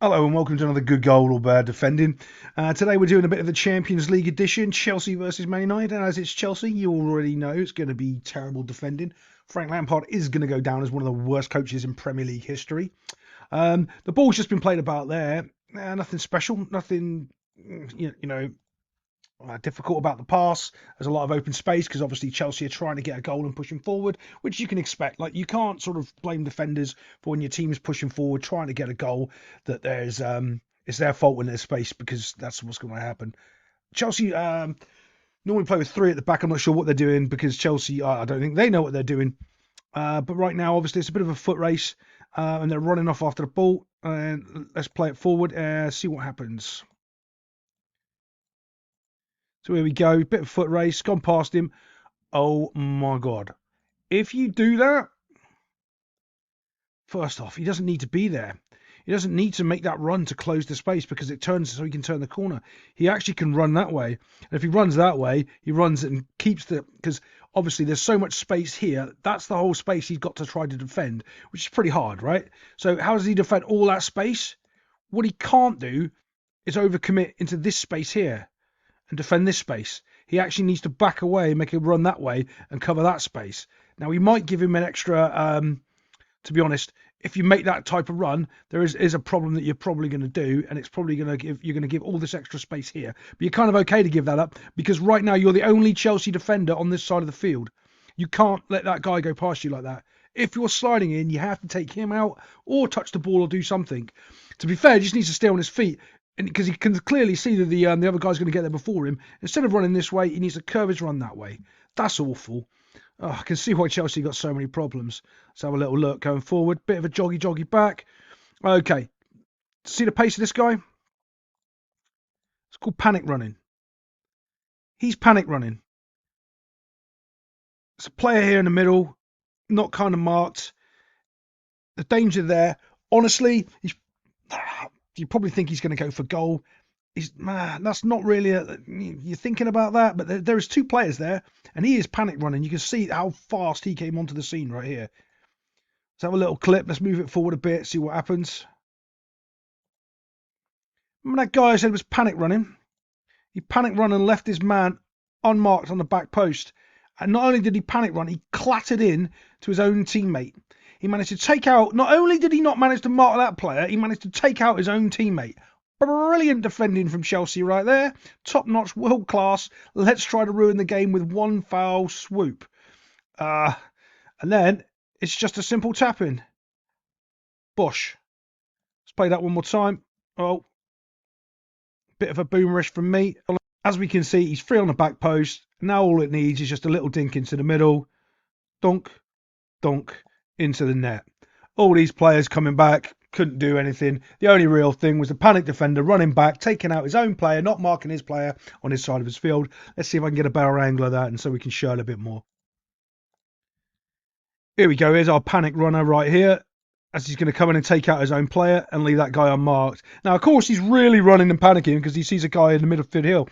Hello and welcome to another good goal or bad defending. Today we're doing a bit of the Champions League edition, Chelsea versus Man United. And as it's Chelsea, you already know it's going to be terrible defending. Frank Lampard is going to go down as one of the worst coaches in Premier League history. The ball's just been played about there. Nothing special, nothing difficult about the pass. There's a lot of open space because obviously Chelsea are trying to get a goal and pushing forward, which you can expect. Like, you can't sort of blame defenders for when your team is pushing forward, trying to get a goal, that it's their fault when there's space, because that's what's going to happen. Chelsea normally play with three at the back. I'm not sure what they're doing because Chelsea, I don't think they know what they're doing. But right now, obviously, it's a bit of a foot race and they're running off after the ball. And let's play it forward and see what happens. So here we go, bit of foot race, gone past him. Oh my God. If you do that, first off, he doesn't need to be there. He doesn't need to make that run to close the space because it turns so he can turn the corner. He actually can run that way. And if he runs that way, he runs it and keeps because obviously there's so much space here. That's the whole space he's got to try to defend, which is pretty hard, right? So how does he defend all that space? What he can't do is overcommit into this space here and defend this space. He actually needs to back away, make a run that way and cover that space. Now, we might give him an extra, to be honest, if you make that type of run, there is a problem that you're probably going to do, and it's probably you're going to give all this extra space here. But you're kind of okay to give that up because right now you're the only Chelsea defender on this side of the field. You can't let that guy go past you like that. If you're sliding in, you have to take him out or touch the ball or do something. To be fair, he just needs to stay on his feet. And because he can clearly see that the other guy's going to get there before him. Instead of running this way, he needs to curve his run that way. That's awful. Oh, I can see why Chelsea got so many problems. Let's have a little look going forward. Bit of a joggy back. Okay. See the pace of this guy? It's called panic running. He's panic running. It's a player here in the middle, not kind of marked. The danger there. Honestly, you probably think he's going to go for goal. That's not really you're thinking about that, but there is two players there, and he is panic running. You can see how fast he came onto the scene right here. Let's have a little clip. Let's move it forward a bit, see what happens. Remember that guy I said was panic running? He panic run and left his man unmarked on the back post. And not only did he panic run, he clattered in to his own teammate. He managed to take out, not only did he not manage to mark that player, he managed to take out his own teammate. Brilliant defending from Chelsea right there. Top-notch, world-class. Let's try to ruin the game with one foul swoop. And then it's just a simple tap-in. Bosh. Let's play that one more time. Oh, bit of a boomerish from me. As we can see, he's free on the back post. Now all it needs is just a little dink into the middle. Donk, donk, into the net. All these players coming back couldn't do anything. The only real thing was the panic defender running back, taking out his own player, not marking his player on his side of his field. Let's see if I can get a better angle of that, and so we can show it a bit more. Here we go. Here's our panic runner right here, as he's going to come in and take out his own player and leave that guy unmarked. Now, of course, he's really running and panicking because he sees a guy in the middle of the hill.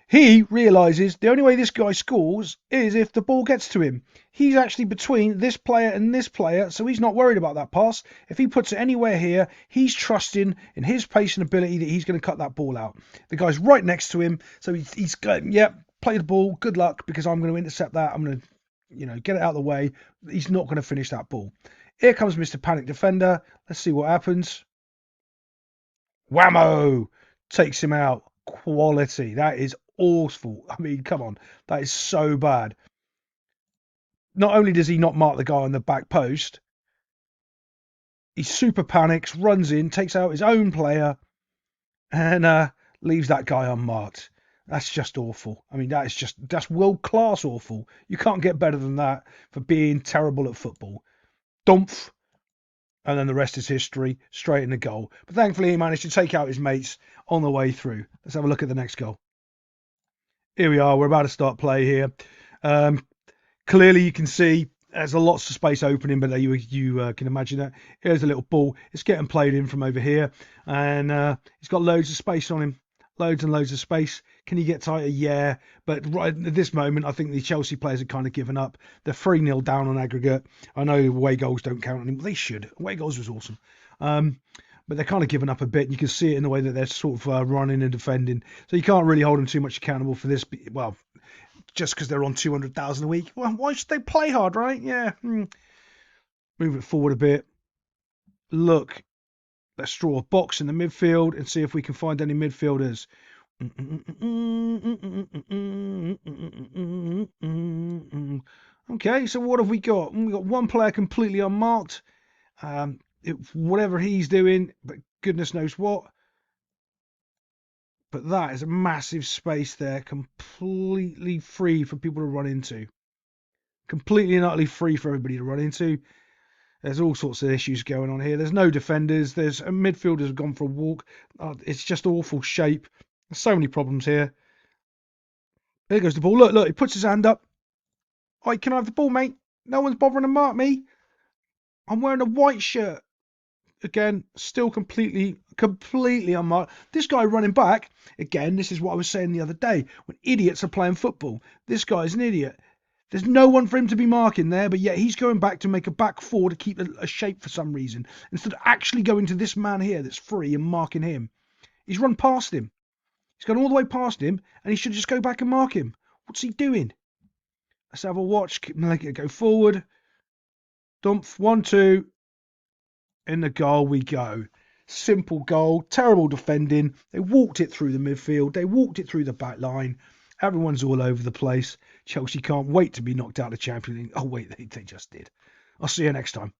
He realises the only way this guy scores is if the ball gets to him. He's actually between this player and this player, so he's not worried about that pass. If he puts it anywhere here, he's trusting in his pace and ability that he's going to cut that ball out. The guy's right next to him, so he's going, yep, play the ball, good luck, because I'm going to intercept that. I'm going to, get it out of the way. He's not going to finish that ball. Here comes Mr. Panic Defender. Let's see what happens. Whammo! Takes him out. Quality. That is awful. I mean, come on. That is so bad. Not only does he not mark the guy on the back post, he super panics, runs in, takes out his own player, and leaves that guy unmarked. That's just awful. I mean, that's world-class awful. You can't get better than that for being terrible at football. Dumph. And then the rest is history, straight in the goal. But thankfully, he managed to take out his mates on the way through. Let's have a look at the next goal. Here we are. We're about to start play here. Clearly, you can see there's a lots of space opening, but you can imagine that. Here's a little ball. It's getting played in from over here. And he's got loads of space on him. Loads and loads of space. Can he get tighter? Yeah. But right at this moment, I think the Chelsea players have kind of given up. They're 3-0 down on aggregate. I know away goals don't count anymore. They should. Away goals was awesome. but they're kind of giving up a bit. And you can see it in the way that they're sort of running and defending. So you can't really hold them too much accountable for this. Well, just because they're on 200,000 a week. Well, why should they play hard, right? Yeah. Move it forward a bit. Look, let's draw a box in the midfield and see if we can find any midfielders. Okay, so what have we got? We've got one player completely unmarked. Whatever he's doing, but goodness knows what. But that is a massive space there, completely free for people to run into. Completely and utterly free for everybody to run into. There's all sorts of issues going on here. There's no defenders. There's midfielders have gone for a walk. It's just awful shape. There's so many problems here. There goes the ball. Look, he puts his hand up. Oi, can I have the ball, mate? No one's bothering to mark me. I'm wearing a white shirt. Again, still completely unmarked. This guy running back, again, this is what I was saying the other day, when idiots are playing football. This guy's an idiot. There's no one for him to be marking there, but yet he's going back to make a back four to keep a shape for some reason, instead of actually going to this man here that's free and marking him. He's run past him. He's gone all the way past him, and he should just go back and mark him. What's he doing? Let's have a watch. Make it go forward. Dump. 1-2. In the goal we go. Simple goal. Terrible defending. They walked it through the midfield. They walked it through the back line. Everyone's all over the place. Chelsea can't wait to be knocked out of the Champions League. Oh, wait, they just did. I'll see you next time.